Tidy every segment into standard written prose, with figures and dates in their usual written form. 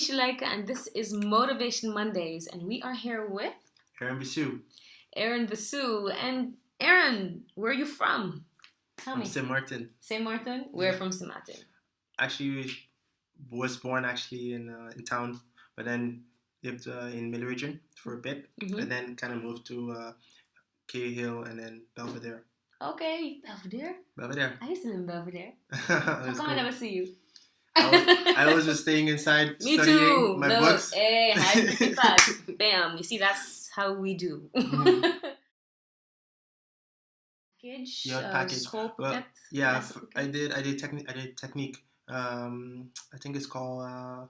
Shalaika, and this is Motivation Mondays, and we are here with Aaron Bussue. Aaron Bussue. And Aaron, where are you from? Tell me. From St. Martin. St. Martin? We're from St. Martin. Actually, was born in town, but then lived in Middle Region for a bit, and then kind of moved to Cahill and then Belvedere. Okay, Belvedere? Belvedere. I used to live in Belvedere. How come I never see you? I was just staying inside Me studying too. my books. Hey, high bam. You see, that's how we do. Package? Package. Schoolpakket? Yeah, I did technique. I think it's called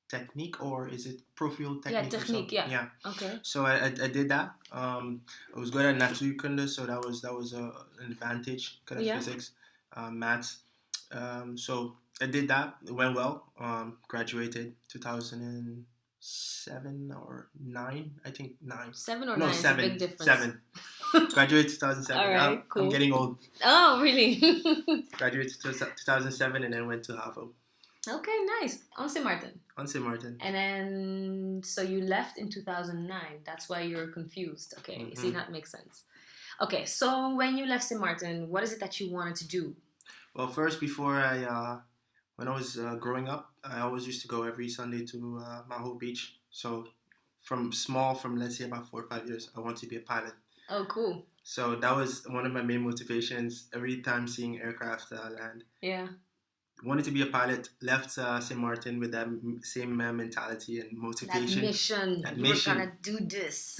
technique, or is it profile technique? Yeah, technique. Yeah. Okay. So I did that. I was good at natuurkunde, so that was an advantage. Good at physics, maths. So I did that. It went well. Graduated 2007 or 9. I think 9. 7 or 9 is a big difference. 7. Graduated 2007. All right, cool. I'm getting old. Oh, really? Graduated 2007 and then went to HAVO. Okay, nice. On St. Martin. On St. Martin. And then, so you left in 2009. That's why you're confused. Okay, see, that makes sense. Okay, so when you left St. Martin, what is it that you wanted to do? Well, first, when I was growing up, I always used to go every Sunday to Maho Beach. So from let's say about 4 or 5 years, I wanted to be a pilot. Oh, cool. So that was one of my main motivations. Every time seeing aircraft land. Yeah. Wanted to be a pilot. Left St. Martin with that same mentality and motivation. That mission. We're gonna do this.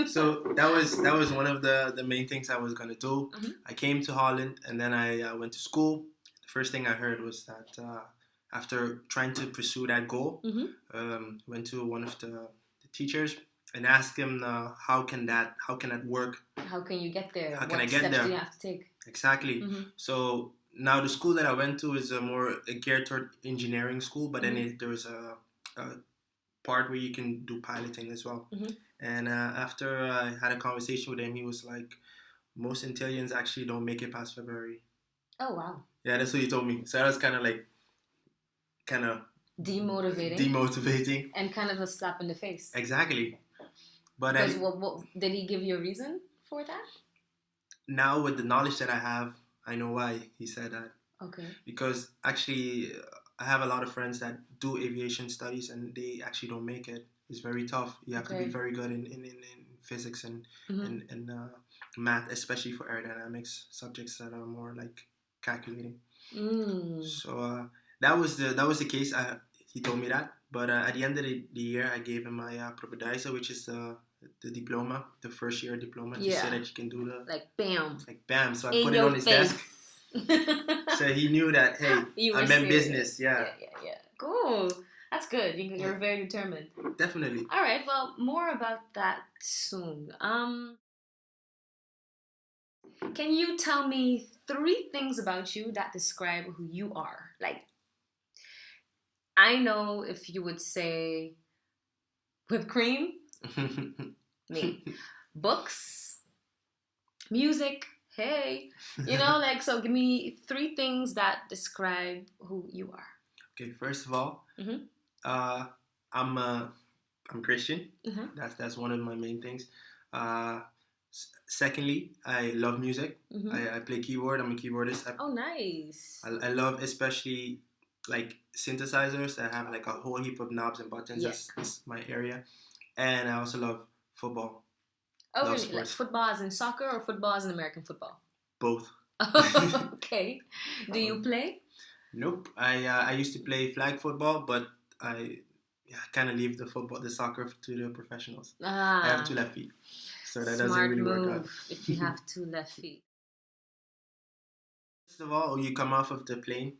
So that was one of the main things I was gonna do. I came to Holland and then I went to school. The first thing I heard was that after trying to pursue that goal, went to one of the teachers and asked him how can that work? How can you get there? How can I get there? What steps do you have to take? Exactly. So now the school that I went to is a more geared toward engineering school, but then there was a part where you can do piloting as well. And after I had a conversation with him, he was like, most Antilleans actually don't make it past February. Oh, wow. Yeah, that's what he told me. So that was kind of demotivating. And kind of a slap in the face. Exactly. But what did he give you a reason for that? Now with the knowledge that I have, I know why he said that. Okay. Because actually, I have a lot of friends that do aviation studies and they actually don't make it. It's very tough. You have to be very good in physics and math, especially for aerodynamics subjects that are more like calculating. So that was the case. He told me that. But at the end of the year, I gave him my propedeuse, which is the diploma, the first year diploma, to say that you can do the... Like, bam. So I put it on his desk. So he knew that, hey, I meant business. Yeah. Cool. That's good. You're very determined. Definitely. All right. Well, more about that soon. Can you tell me 3 things about you that describe who you are? Like, I know if you would say whipped cream, me. Books, music, hey. So give me 3 things that describe who you are. Okay, first of all, I'm Christian. That's one of my main things. Secondly, I love music. I play keyboard. I'm a keyboardist. Oh, nice. I love especially like synthesizers that have like a whole heap of knobs and buttons. That's my area. And I also love football. Oh, really? Sports. Like football as in soccer or football as in American football? Both. Okay. Do you play? Nope. I used to play flag football, but I kind of leave the soccer to the professionals. I have 2 left feet. So that doesn't really work out. If you have 2 left feet. First of all, you come off of the plane.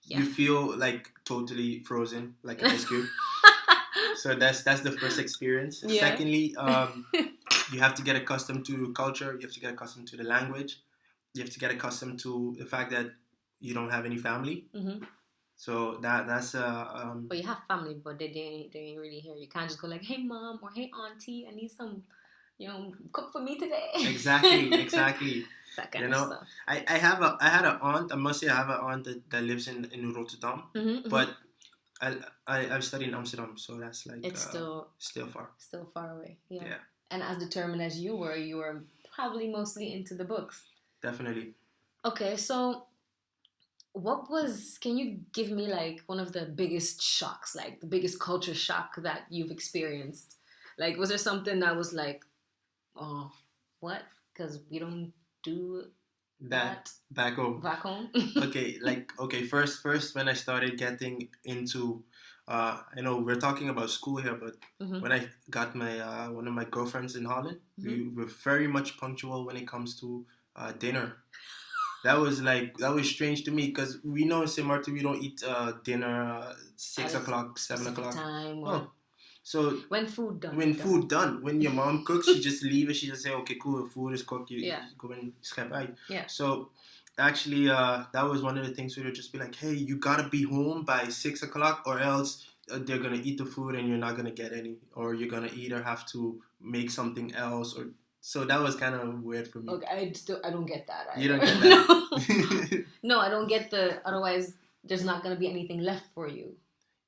You feel like totally frozen, like an ice cube. So that's the first experience. Yeah. Secondly, you have to get accustomed to culture. You have to get accustomed to the language. You have to get accustomed to the fact that you don't have any family. So that's But you have family, but they ain't really here. You can't just go like, hey mom or hey auntie, I need some, cook for me today. Exactly. That kind of stuff. I had an aunt. I must say I have an aunt that lives in Rotterdam. But I've studied in Amsterdam, so that's like it's still far. Still far away. Yeah. Yeah. And as determined as you were probably mostly into the books. Definitely. Okay, so can you give me like one of the biggest shocks, like the biggest culture shock that you've experienced? Like, was there something that was like, oh, what? Because we don't do that back home. Back home. Okay, first when I started getting into I know we're talking about school here, but when I got my one of my girlfriends in Holland, we were very much punctual when it comes to dinner. That was strange to me because we know in St. Martin we don't eat dinner 6 o'clock, 7 o'clock. Time no. So when food done. When your mom cooks, she just leave it. She just say, "Okay, cool. Food is cooked. You go and step out." Yeah. So actually, that was one of the things we would just be like, "Hey, you gotta be home by 6 o'clock, or else they're gonna eat the food and you're not gonna get any, or you're gonna either have to make something else." Or so that was kind of weird for me. Okay, I don't get that. You don't get that. No, I don't get the. Otherwise, there's not gonna be anything left for you.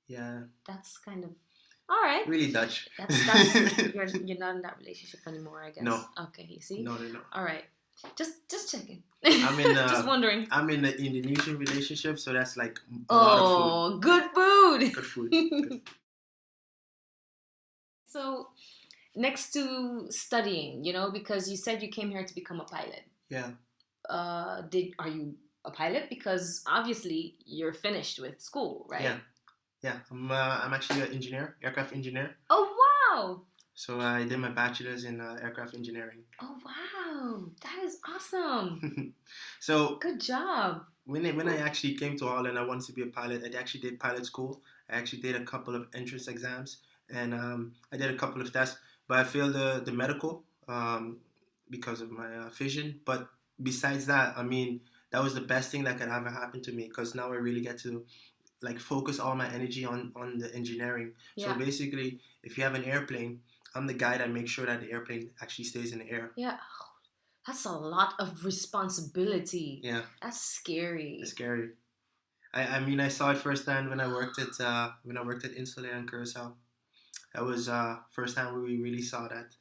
Yeah. That's kind of. All right. Really Dutch. That's you're not in that relationship anymore, I guess. No. Okay, you see? No. All right. Just checking. I'm in just wondering. I'm in an Indonesian relationship, so that's like a lot of food. Good food. Good food. So, next to studying, because you said you came here to become a pilot. Yeah. Are you a pilot? Because obviously you're finished with school, right? Yeah. I'm actually an engineer, aircraft engineer. Oh wow! So I did my bachelor's in aircraft engineering. Oh wow, that is awesome. So good job. When I actually came to Holland, I wanted to be a pilot. I actually did pilot school. I actually did a couple of entrance exams, and I did a couple of tests. But I failed the medical because of my vision. But besides that, I mean, that was the best thing that could ever happen to me because now I really get to like focus all my energy on the engineering. Yeah. So basically, if you have an airplane, I'm the guy that makes sure that the airplane actually stays in the air. Yeah. That's a lot of responsibility. Yeah. That's scary. It's scary. I mean, I saw it firsthand when I worked at Insulet and Curacao. That was first time where we really saw that.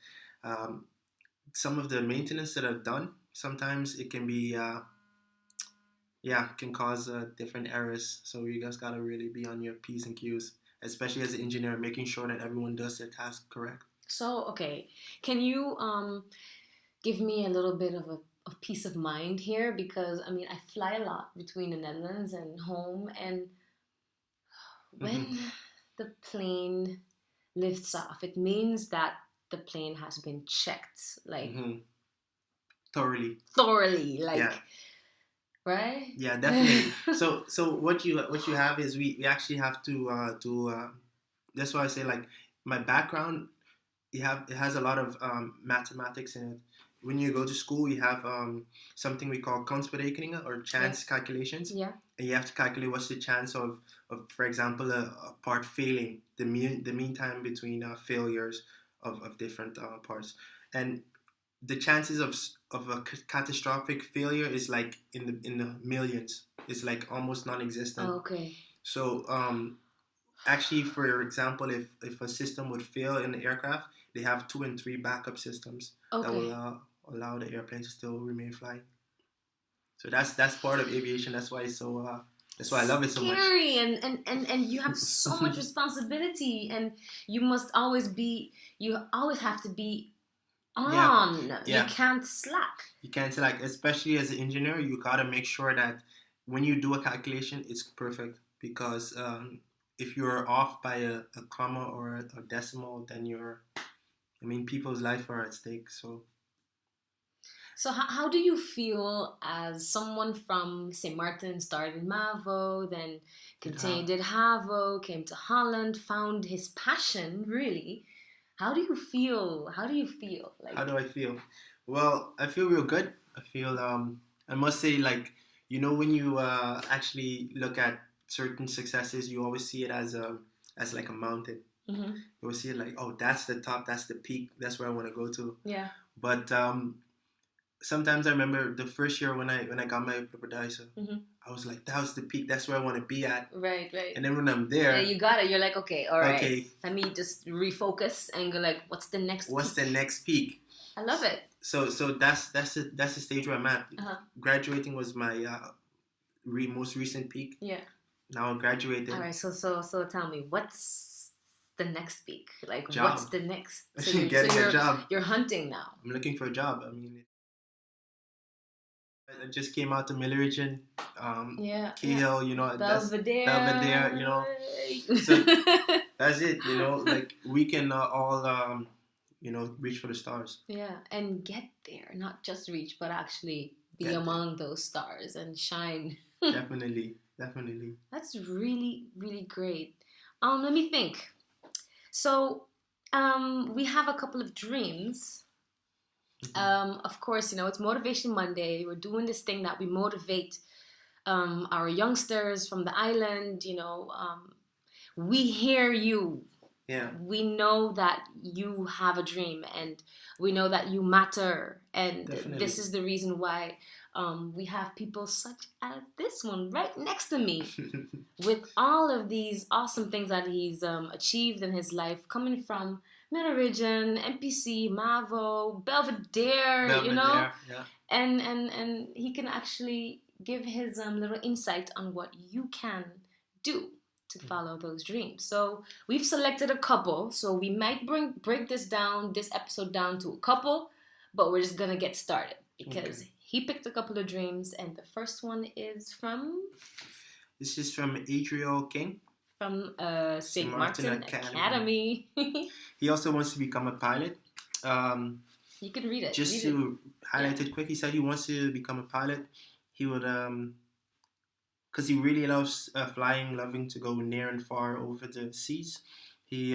Some of the maintenance that I've done, sometimes it can be can cause different errors. So you guys gotta really be on your P's and Q's, especially as an engineer, making sure that everyone does their task correct. So, okay, can you give me a little bit of a peace of mind here? Because, I mean, I fly a lot between the Netherlands and home, and when the plane lifts off, it means that the plane has been checked, like, thoroughly, like... Yeah. Right? Yeah, definitely. so what you have is we actually have to do. That's why I say like my background. It has a lot of mathematics in it. When you go to school, you have something we call kansberekeningen or chance calculations. Yeah. And you have to calculate what's the chance of for example, a part failing, the mean time between failures of different parts, and the chances of a catastrophic failure is like in the millions. It's like almost non-existent. Oh, okay. So actually, for example, if a system would fail in the aircraft, they have 2 and 3 backup systems that will allow the airplane to still remain flying. So that's part of aviation. That's why it's so. That's why I love it so much. Scary, and you have so much responsibility, and you must always be. You always have to be on. Yeah. You can't slack. You can't slack, especially as an engineer. You gotta make sure that when you do a calculation, it's perfect. Because if you're off by a comma or a decimal, then people's life are at stake. So how do you feel as someone from St. Martin, started in MAVO, then continued, did HAVO, came to Holland, found his passion, really? How do you feel? Like, how do I feel? Well, I feel real good. I feel, I must say, like, when you actually look at certain successes, you always see it as like a mountain. You always see it like, oh, that's the top, that's the peak, that's where I want to go to. Yeah. But sometimes I remember the first year when I got my supervisor, I was like, that was the peak. That's where I want to be at. Right. And then when I'm there, you got it. You're like, okay, all right. Okay. Let me just refocus and go like, what's the next? What's the next peak? I love it. So that's the stage where I'm at. Graduating was my most recent peak. Yeah. Now I'm graduating. All right. So tell me, what's the next peak? Like, job. What's the next? So getting a job. You're hunting now. I'm looking for a job. I mean, I just came out to Milleridge, Cahill, you know, Belvedere, you know. So that's it, you know. Like we can all, you know, reach for the stars. Yeah, and get there, not just reach, but actually be among those stars and shine. Definitely. That's really, really great. Let me think. So, we have a couple of dreams. Of course, you know, it's Motivation Monday. We're doing this thing that we motivate our youngsters from the island. You know, we hear you. Yeah. We know that you have a dream, and we know that you matter. And this is the reason why we have people such as this one right next to me with all of these awesome things that he's achieved in his life, coming from Milleridge, MPC, Mavo, Belvedere, you know? Yeah. And he can actually give his little insight on what you can do to follow those dreams. So we've selected a couple. So we might break this episode down to a couple, but we're just going to get started because he picked a couple of dreams. And the first one is from? This is from Adriel King. From St. Maarten Academy. He also wants to become a pilot. You can read it. Just to highlight it quick, he said he wants to become a pilot. He would, because he really loves flying, loving to go near and far over the seas. He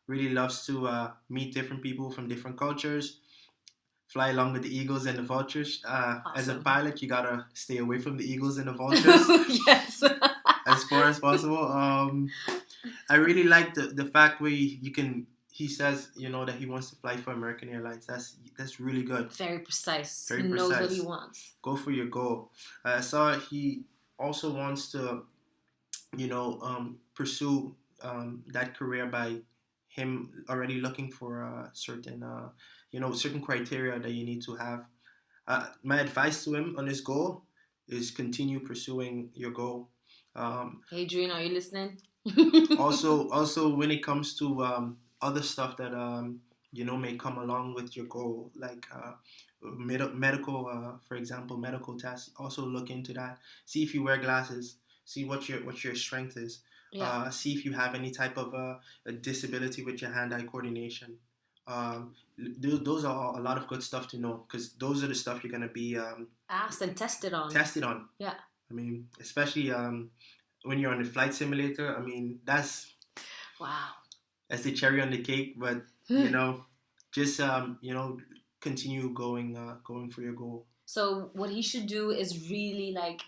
really loves to meet different people from different cultures, fly along with the eagles and the vultures. Awesome. As a pilot, you gotta stay away from the eagles and the vultures. Yes. As far as possible. I really like the fact where you can. He says, you know, that he wants to fly for American Airlines. That's really good. Very precise. Very precise. Knows what he wants. Go for your goal. I saw he also wants to, you know, pursue that career by him already looking for certain, you know, certain criteria that you need to have. My advice to him on his goal is continue pursuing your goal. Adrian, are you listening? also, when it comes to other stuff that you know may come along with your goal, like medical, for example, medical tests. Also look into that. See if you wear glasses. See what your strength is. Yeah. See if you have any type of a disability with your hand-eye coordination. Those are a lot of good stuff to know because those are the stuff you're gonna be asked and tested on. Yeah. I mean, especially when you're on the flight simulator. I mean, that's the cherry on the cake. But you know, just you know, continue going for your goal. So what he should do is really like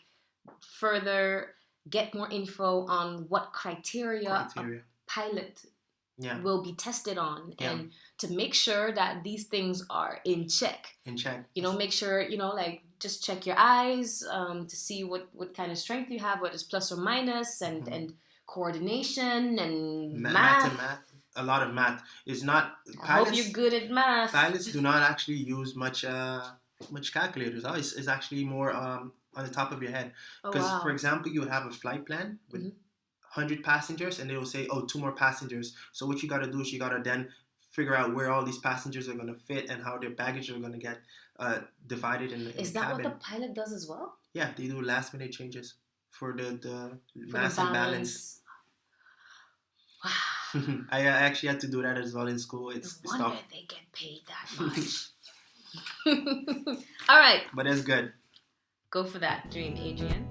further get more info on what criteria. A pilot will be tested on, and to make sure that these things are in check. You know, make sure, you know, like just check your eyes to see what kind of strength you have, what is plus or minus, and coordination and math. A lot of math. It's not. I hope you're good at math. Pilots do not actually use much calculators. It's actually more on the top of your head. Because, for example, you have a flight plan with 100 passengers, and they will say, 2 more passengers. So what you got to do is you got to then figure out where all these passengers are going to fit and how their baggage are going to get divided in the cabin. Is that what the pilot does as well? Yeah, they do last minute changes for the mass and balance. Wow. I actually had to do that as well in school. It's no wonder they get paid that much. All right. But that's good. Go for that dream, Adrian.